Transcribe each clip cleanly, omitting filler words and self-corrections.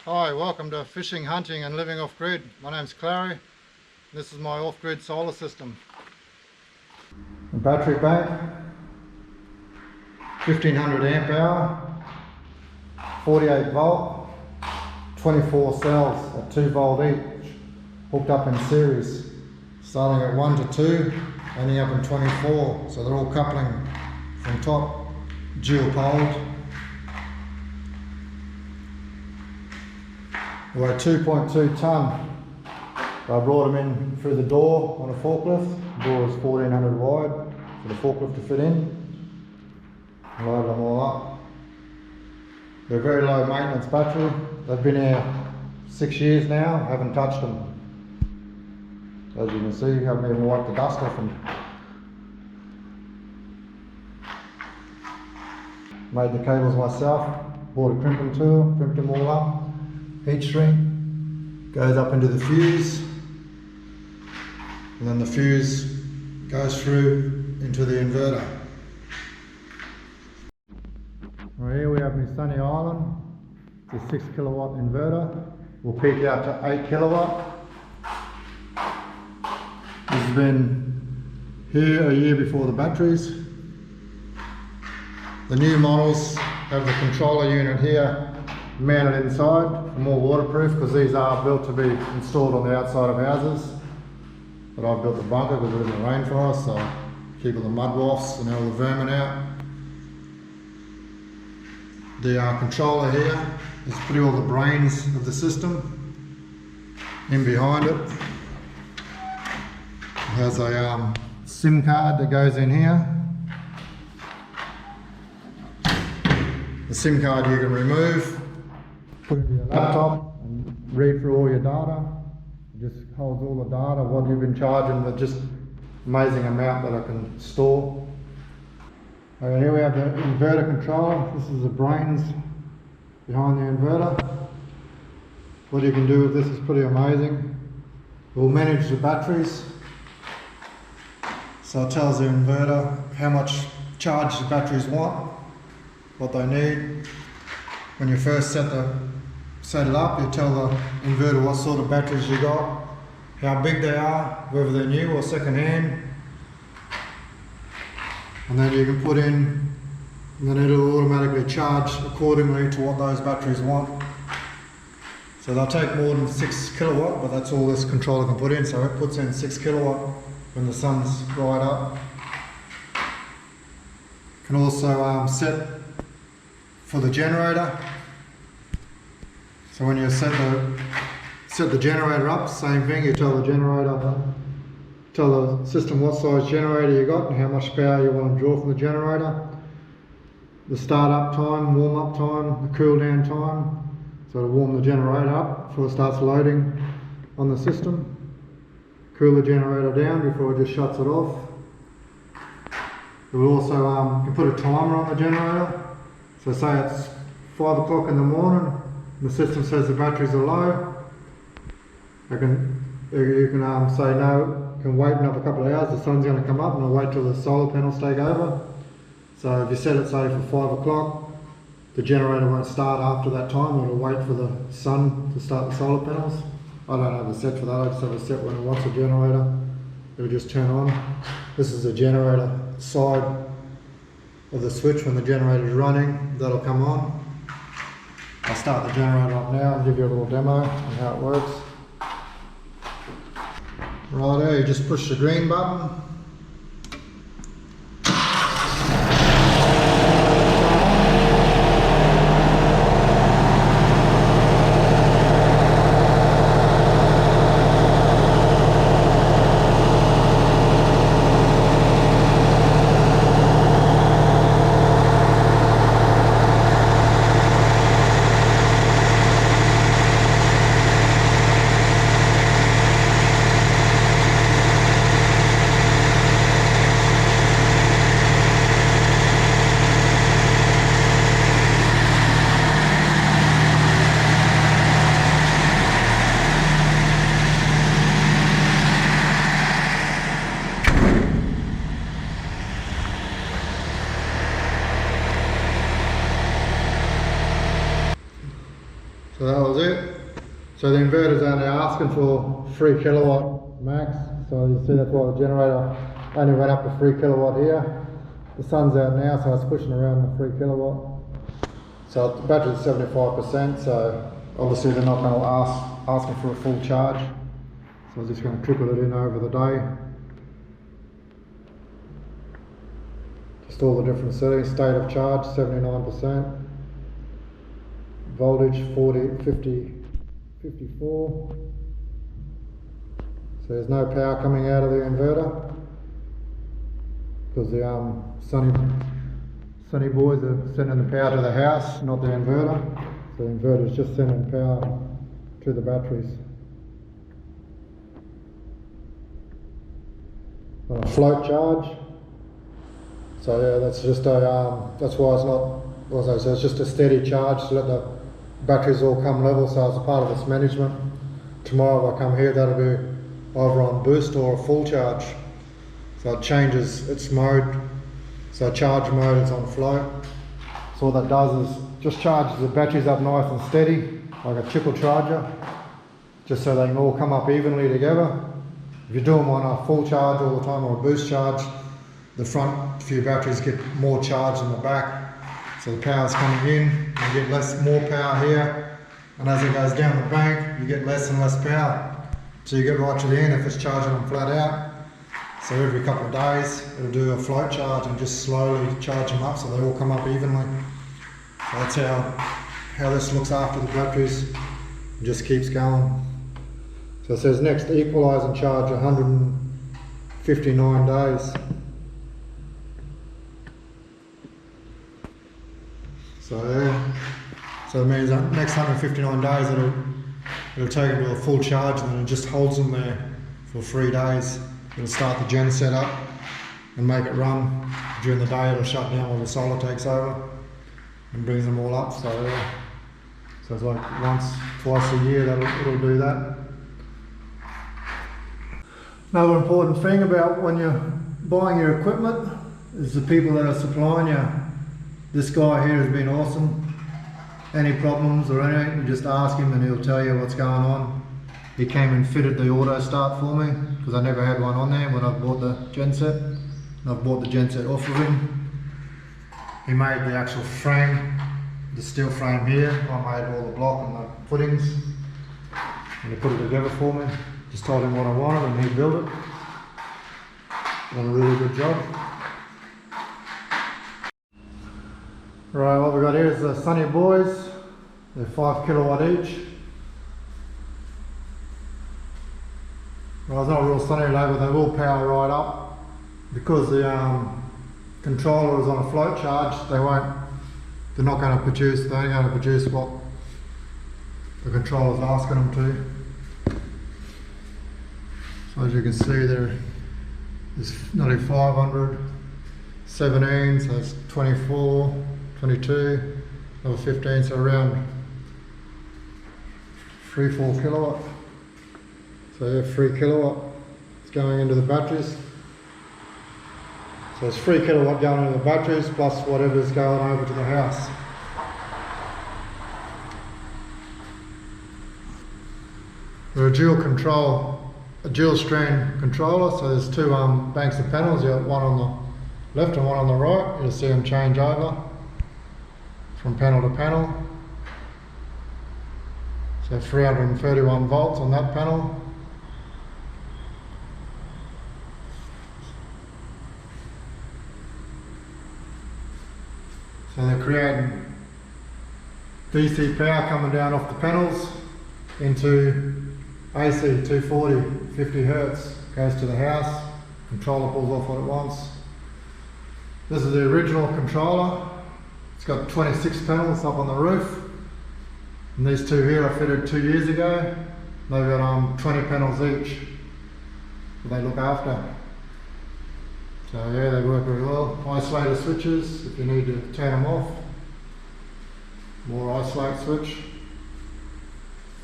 Hi, welcome to Fishing, Hunting and Living Off-Grid. My name's Clary. This is my off-grid solar system. The battery bank, 1500 amp hour, 48 volt, 24 cells at 2 volt each, hooked up in series, starting at 1 to 2, ending up in 24, so they're all coupling from top, dual poled. They weigh 2.2 tonne. I brought them in through the door on a forklift. The door is 1400 wide for the forklift to fit in. Loaded them all up. They're a very low maintenance battery. They've been here 6 years now, haven't touched them. As you can see, haven't even wiped the dust off them. Made the cables myself, bought a crimping tool, crimped them all up. Heat shrink goes up into the fuse, and then the fuse goes through into the inverter. Right here we have my Sunny Island. It's a 6 kilowatt inverter. Will peak out to 8 kilowatt. This has been here a year before the batteries. The new models have the controller unit here mounted inside for more waterproof, because these are built to be installed on the outside of houses. But I've built the bunker because we're in the rainforest, so keep all the mud wasps and all the vermin out. The controller here is putting all the brains of the system in behind it. It has a SIM card that goes in here. The SIM card you can remove, put it in your laptop and read through all your data. It just holds all the data, what you've been charging, but just amazing amount that I can store. Okay, here we have the inverter controller. This is the brains behind the inverter. What you can do with this is pretty amazing. It will manage the batteries. So it tells the inverter how much charge the batteries want, what they need. When you first set it up, you tell the inverter what sort of batteries you got, how big they are, whether they're new or second hand, and then you can put in, and then it'll automatically charge accordingly to what those batteries want. So they'll take more than 6 kilowatt, but that's all this controller can put in, so it puts in 6 kilowatt when the sun's right up. You can also set for the generator. So when you set the generator up, same thing, you tell the system what size generator you got and how much power you want to draw from the generator. The start up time, warm up time, the cool down time. So to warm the generator up before it starts loading on the system. Cool the generator down before it just shuts it off. It will also, you can put a timer on the generator. So say it's 5 o'clock in the morning, and the system says the batteries are low. You can say no, you can wait another couple of hours, the sun's going to come up, and I'll wait till the solar panels take over. So if you set it say for 5 o'clock, the generator won't start after that time, it'll wait for the sun to start the solar panels. I don't have a set for that, I just have a set when it wants a generator, it'll just turn on. This is the generator side of the switch. When the generator is running, that'll come on. I'll start the generator up now and give you a little demo on how it works. Right there, you just push the green button. So that was it. So the inverter's only asking for 3 kilowatt max. So you see that's why the generator only went up to 3 kilowatt here. The sun's out now, so it's pushing around the 3 kilowatt. So the battery's 75%, so obviously they're not going to asking for a full charge. So I'm just going to trickle it in over the day. Just all the different settings. State of charge 79%. Voltage 40, 50, 54. So there's no power coming out of the inverter because the sunny boys are sending the power to the house, not the inverter. So the inverter is just sending power to the batteries. On a float charge. So yeah, that's just a that's why it's not. So it's just a steady charge to let the batteries all come level. So as a part of this management, tomorrow if I come here, that'll be either on boost or a full charge. So it changes its mode. So charge mode is on float. So what that does is just charges the batteries up nice and steady, like a trickle charger, just so they can all come up evenly together. If you do them on a full charge all the time or a boost charge, the front few batteries get more charge than the back. So the power's coming in, you get more power here, and as it goes down the bank, you get less and less power. So you get right to the end if it's charging them flat out. So every couple of days, it'll do a float charge and just slowly charge them up so they all come up evenly. So that's how this looks after the batteries. It just keeps going. So it says next equalise and charge 159 days. So yeah, so it means that next 159 days it'll take them to a full charge, and then it just holds them there for 3 days. It'll start the gen set up and make it run. During the day it'll shut down while the solar takes over and brings them all up. So yeah, so it's like once, twice a year it'll do that. Another important thing about when you're buying your equipment is the people that are supplying you. This guy here has been awesome. Any problems or anything, you just ask him and he'll tell you what's going on. He came and fitted the auto start for me because I never had one on there when I bought the genset. And I've bought the genset off of him. He made the actual frame, the steel frame here. I made all the block and the footings, and he put it together for me. Just told him what I wanted and he built it. Done a really good job. Right, what we got here is the Sunny Boys. They're 5 kilowatt each. Well, it's not real sunny today, but they will power right up. Because the controller is on a float charge, they're not going to produce, they're only going to produce what the controller's asking them to. So as you can see there is nearly 500, 17, so it's 24, 22, another 15, so around 3-4 kilowatt. So yeah, 3 kilowatt is going into the batteries. So it's 3 kilowatt going into the batteries plus whatever's going over to the house. They're a dual strand controller, so there's 2 banks of panels. You got one on the left and one on the right. You'll see them change over from panel to panel. So 331 volts on that panel. So they're creating DC power coming down off the panels into AC 240, 50 hertz, goes to the house, controller pulls off what it wants. This is the original controller. It's got 26 panels up on the roof. And these 2 here I fitted 2 years ago. They've got 20 panels each that they look after. So yeah, they work very well. Isolator switches if you need to turn them off. More isolate switch.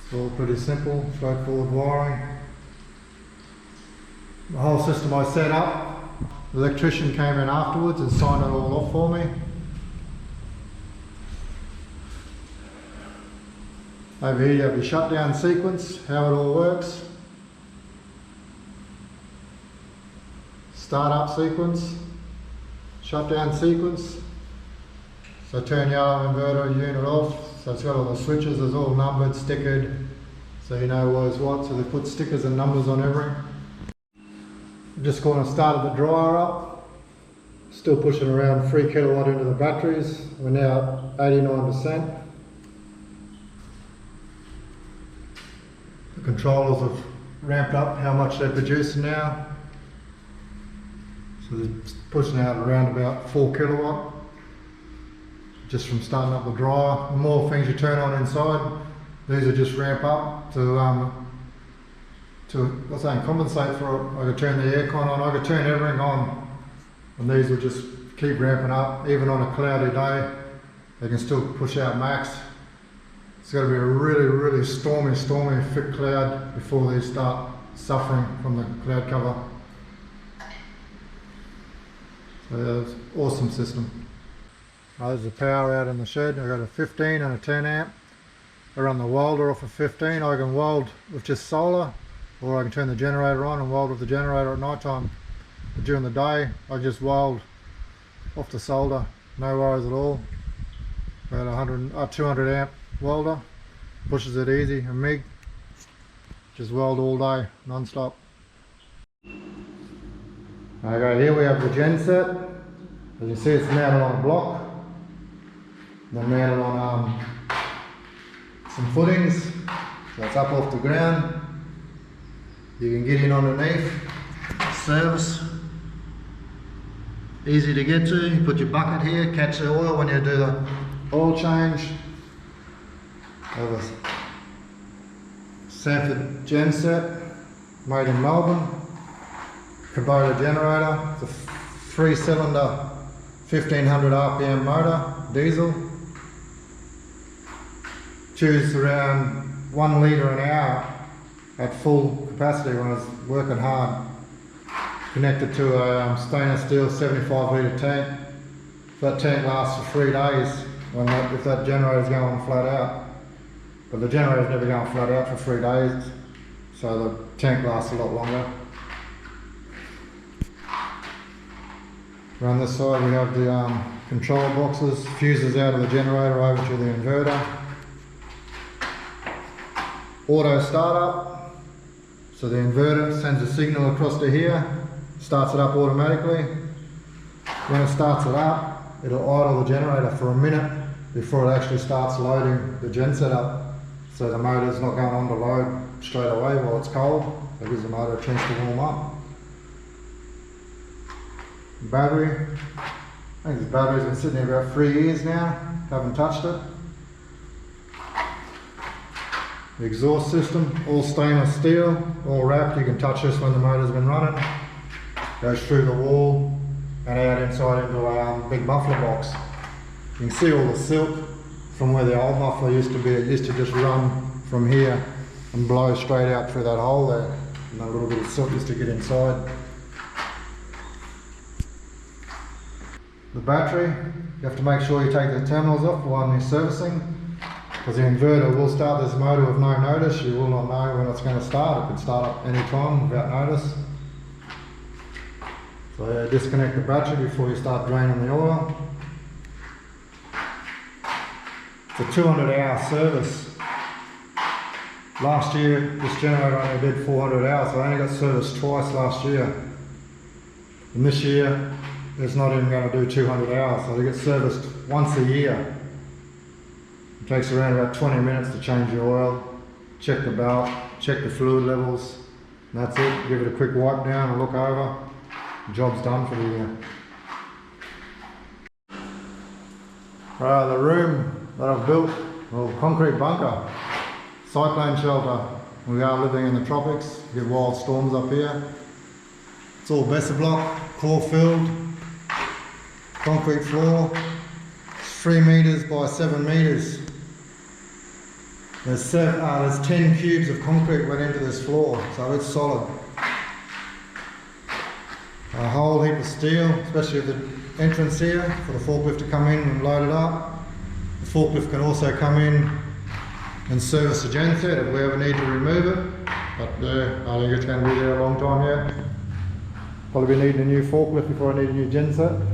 It's all pretty simple, straightforward wiring. The whole system I set up, the electrician came in afterwards and signed it all off for me. Over here you have your shutdown sequence, how it all works. Startup sequence, shutdown sequence. So turn yellow inverter unit off, so it's got all the switches, it's all numbered, stickered, so you know what is what, so they put stickers and numbers on everything. Just going to start the dryer up, still pushing around 3 kilowatt into the batteries, we're now at 89%. The controllers have ramped up how much they're producing now. So they're pushing out around about 4 kilowatt just from starting up the dryer. The more things you turn on inside, these will just ramp up to what's that, compensate for it. I could turn the aircon on, I could turn everything on, and these will just keep ramping up. Even on a cloudy day, they can still push out max. It's got to be a really stormy thick cloud before they start suffering from the cloud cover. So yeah, it's an awesome system. There's the power out in the shed. I've got a 15 and a 10 amp. I run the welder off of 15. I can weld with just solar, or I can turn the generator on and weld with the generator at night time. But during the day, I just weld off the solder, no worries at all. About 200 amp welder, pushes it easy, a MIG, just weld all day, non-stop. Okay, here we have the gen set. As you can see, it's mounted on a block. They're mounted on some footings, so it's up off the ground. You can get in underneath, service, easy to get to. You put your bucket here, catch the oil when you do the oil change. Have a Sanford gen set, made in Melbourne. Kubota generator, it's a 3-cylinder 1500 RPM motor, diesel. Chews around 1 litre an hour at full capacity when it's working hard. Connected to a stainless steel 75 litre tank. That tank lasts for 3 days if that generator's going flat out. But the generator's never going flat out for 3 days, so the tank lasts a lot longer. Around this side we have the control boxes, fuses out of the generator over to the inverter. Auto startup, so the inverter sends a signal across to here, starts it up automatically. When it starts it up, it'll idle the generator for a minute before it actually starts loading the gen set up. So the motor's not going on to load straight away while it's cold. It gives the motor a chance to warm up. Battery, I think this battery's been sitting there about 3 years now, haven't touched it. The exhaust system, all stainless steel, all wrapped. You can touch this when the motor's been running. Goes through the wall and out inside into a big muffler box. You can see all the silk from where the old muffler used to be. It used to just run from here and blow straight out through that hole there. And a little bit of silk used to get inside. The battery, you have to make sure you take the terminals off while you're servicing, because the inverter will start this motor with no notice. You will not know when it's going to start. It could start up any time without notice. So disconnect the battery before you start draining the oil. It's a 200-hour service. Last year this generator only did 400 hours, so I only got serviced twice last year. And this year it's not even going to do 200 hours, so they get serviced once a year. It takes around about 20 minutes to change the oil, check the belt, check the fluid levels, and that's it. Give it a quick wipe down and look over. The job's done for the year. Right, the room that I've built, well, concrete bunker, cyclone shelter. We are living in the tropics, get wild storms up here. It's all Besser block, core filled, concrete floor. It's 3 meters by 7 meters. There's 10 cubes of concrete went into this floor, so it's solid. A whole heap of steel, especially at the entrance here, for the forklift to come in and load it up. The forklift can also come in and service the genset if we ever need to remove it. But I think it's going to be there a long time yet. Probably be needing a new forklift before I need a new genset.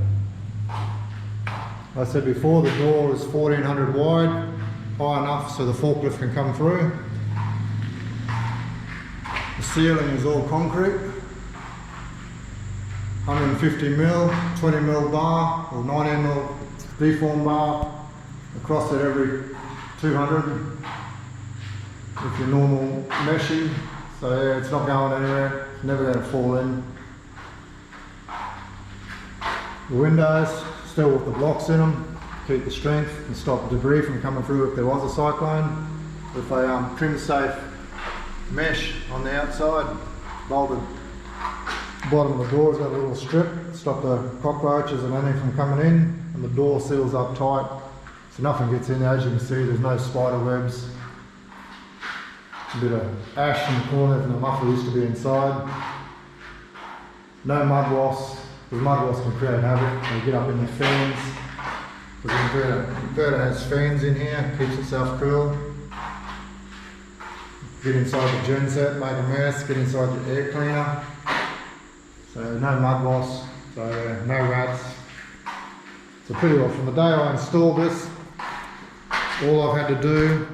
Like I said before, the door is 1400 wide, high enough so the forklift can come through. The ceiling is all concrete, 150mm, 20mm bar or 19mm deform bar across it every 200 with your normal meshing. So yeah, it's not going anywhere, it's never going to fall in. The windows still with the blocks in them, keep the strength and stop debris from coming through if there was a cyclone. With a trim safe mesh on the outside, bolted. Bottom of the door's got a little strip, stop the cockroaches and anything from coming in, and the door seals up tight so nothing gets in. As you can see, there's no spider webs. A bit of ash in the corner from the muffler used to be inside. No mud wasps, because mud wasps can create havoc. They get up in the fans. The inverter has fans in here, keeps itself cool. Get inside the genset, make a mess, get inside the air cleaner. So no mud wasps, so no rats. So pretty well from the day I installed this, all I've had to do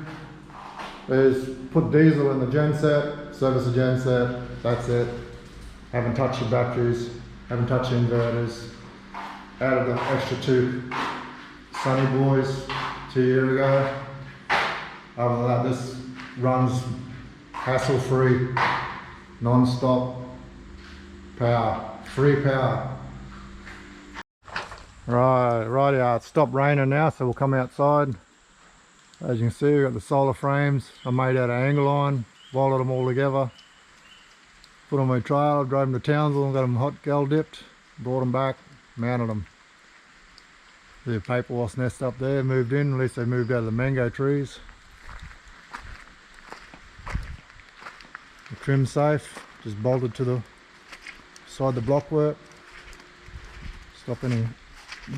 is put diesel in the genset, service the genset, that's it. Haven't touched the batteries, haven't touched the inverters. Added the extra 2 Sunny Boys 2 years ago. Other than that, this runs hassle-free, non-stop power, free power. Right, it's stopped raining now, so we'll come outside. As you can see, we've got the solar frames I made out of angle iron, welded them all together, put on my trailer, drove them to Townsville and got them hot gal dipped, brought them back, mounted them. The paper wasp nest up there, moved in, at least they moved out of the mango trees. The trim safe, just bolted to the side the block work, stop any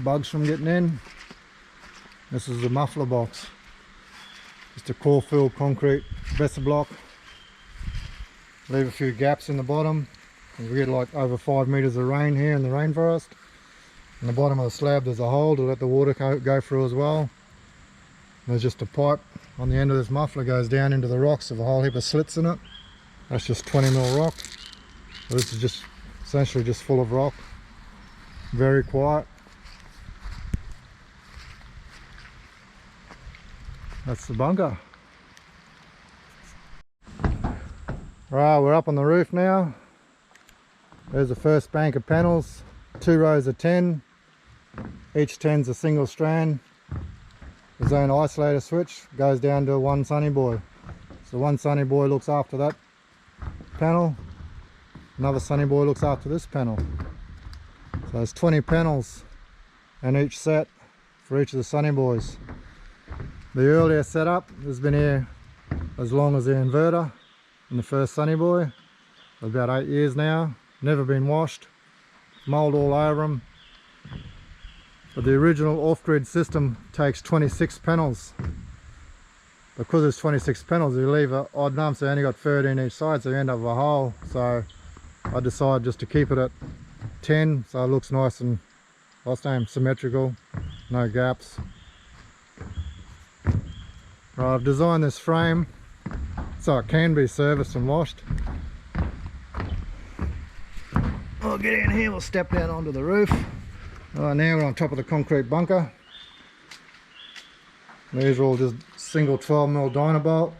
bugs from getting in. This is the muffler box, just a core filled concrete vessel block. Leave a few gaps in the bottom. We get like over 5 meters of rain here in the rainforest. In the bottom of the slab there's a hole to let the water go through as well. There's just a pipe on the end of this muffler, goes down into the rocks with a whole heap of slits in it. That's just 20mm rock. So this is just essentially just full of rock. Very quiet. That's the bunker. Right, we're up on the roof now. There's the first bank of panels, 2 rows of 10. Each 10's a single strand. There's own isolator switch, goes down to 1 Sunny Boy. So 1 Sunny Boy looks after that panel, another Sunny Boy looks after this panel. So there's 20 panels in each set for each of the Sunny Boys. The earlier setup has been here as long as the inverter in the first Sunny Boy, about 8 years now, never been washed, mould all over them. But the original off-grid system takes 26 panels. Because there's 26 panels, you leave an odd number, so you only got 13 each side, so you end up with a hole. So I decided just to keep it at 10, so it looks nice and symmetrical, no gaps. Right, I've designed this frame so it can be serviced and washed. We'll get in here, we'll step down onto the roof. Right, now we're on top of the concrete bunker. These are all just single 12mm Dynabolt.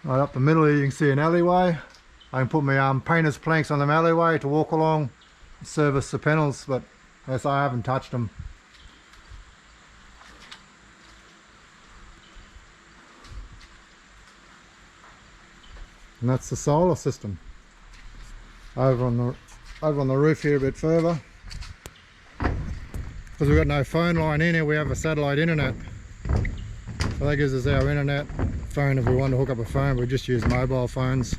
Right up the middle here you can see an alleyway. I can put my painter's planks on the alleyway to walk along, service the panels, but as I haven't touched them. And that's the solar system. Over on the roof here a bit further. Because we've got no phone line in here, we have a satellite internet. So that gives us our internet phone if we want to hook up a phone. We just use mobile phones.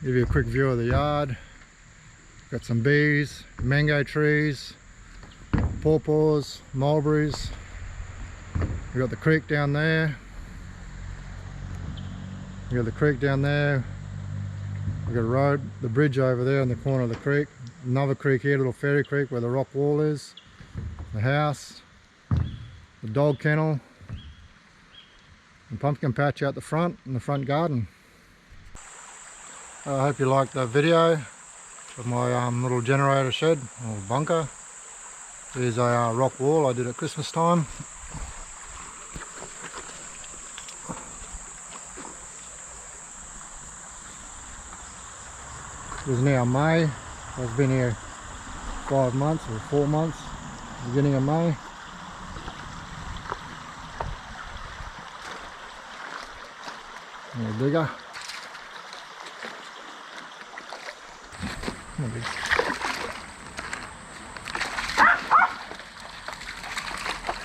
Give you a quick view of the yard. Got some bees, mango trees, pawpaws, mulberries. We've got the creek down there. We've got the creek down there. We've got a road, the bridge over there in the corner of the creek. Another creek here, little ferry creek where the rock wall is. The house, the dog kennel, and pumpkin patch out the front in the front garden. I hope you liked that video of my little generator shed or bunker. Here's a rock wall I did at Christmas time. It is now May. I've been here 5 months or 4 months, beginning of May. A digger.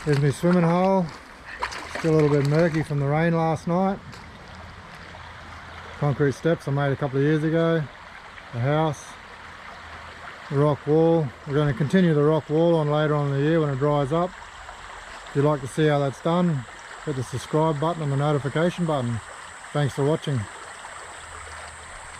Here's my swimming hole. Still a little bit murky from the rain last night. Concrete steps I made a couple of years ago. The house, the rock wall. We're going to continue the rock wall on later on in the year when it dries up. If you'd like to see how that's done, hit the subscribe button and the notification button. Thanks for watching.